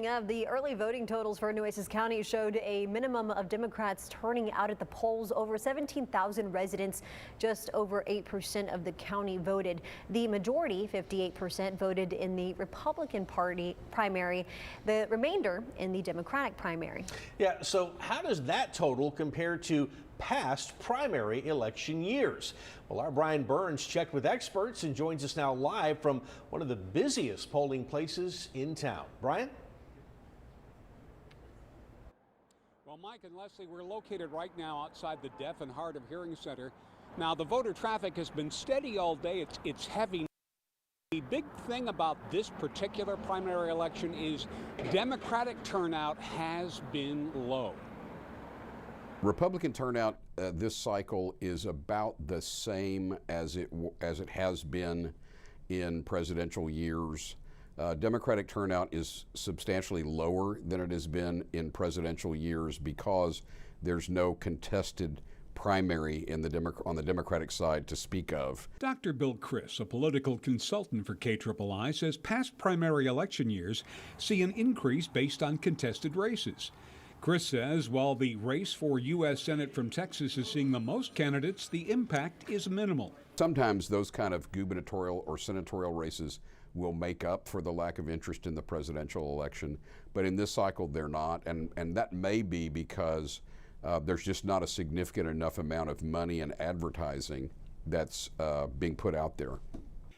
The early voting totals for Nueces County showed a minimum of Democrats turning out at the polls. Over 17,000 residents, just over 8% of the county voted. The majority, 58%, voted in the Republican Party primary, the remainder in the Democratic primary. Yeah, so how does that total compare to past primary election years? Well, our Brian Burns checked with experts and joins us now live from one of the busiest polling places in town. Brian? Well, Mike and Leslie, we're located right now outside the Deaf and Hard of Hearing Center. Now, the voter traffic has been steady all day. It's heavy. The big thing about this particular primary election is Democratic turnout has been low. Republican turnout this cycle is about the same as it has been in presidential years. Democratic turnout is substantially lower than it has been in presidential years because there's no contested primary on the Democratic side to speak of. Dr. Bill Criss, a political consultant for KIII, says past primary election years see an increase based on contested races. Criss says while the race for U.S. Senate from Texas is seeing the most candidates, the impact is minimal. Sometimes those kind of gubernatorial or senatorial races will make up for the lack of interest in the presidential election, but in this cycle they're not, and that may be because there's just not a significant enough amount of money and advertising that's being put out there.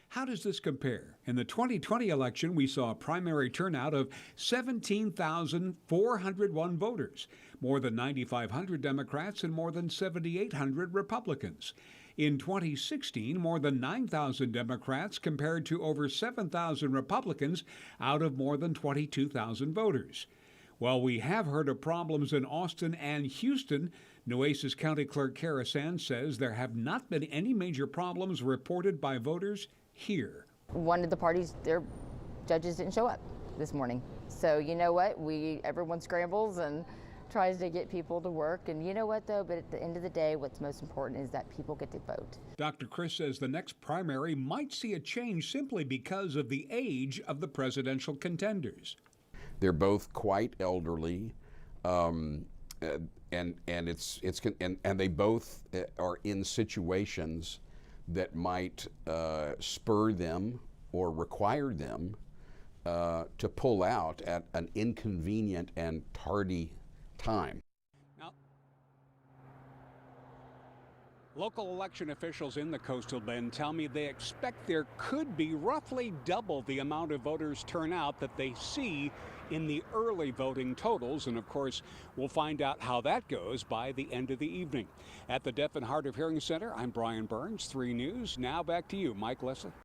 How does this compare? In the 2020 election, we saw a primary turnout of 17,401 voters, more than 9,500 Democrats and more than 7,800 Republicans. In 2016, more than 9,000 Democrats compared to over 7,000 Republicans out of more than 22,000 voters. While we have heard of problems in Austin and Houston, Nueces County Clerk Karasan says there have not been any major problems reported by voters here. One of the parties, their judges didn't show up this morning. So you know what, everyone scrambles and tries to get people to work, and you know what though, but at the end of the day, what's most important is that people get to vote. Dr. Criss says the next primary might see a change simply because of the age of the presidential contenders. They're both quite elderly, and they both are in situations that might spur them or require them to pull out at an inconvenient and tardy time. Now, local election officials in the coastal bend tell me they expect there could be roughly double the amount of voters turnout that they see in the early voting totals, and of course we'll find out how that goes by the end of the evening. At the Deaf and Hard of Hearing Center, I'm Brian Burns, 3 News. Now back to you, Mike, Leslie.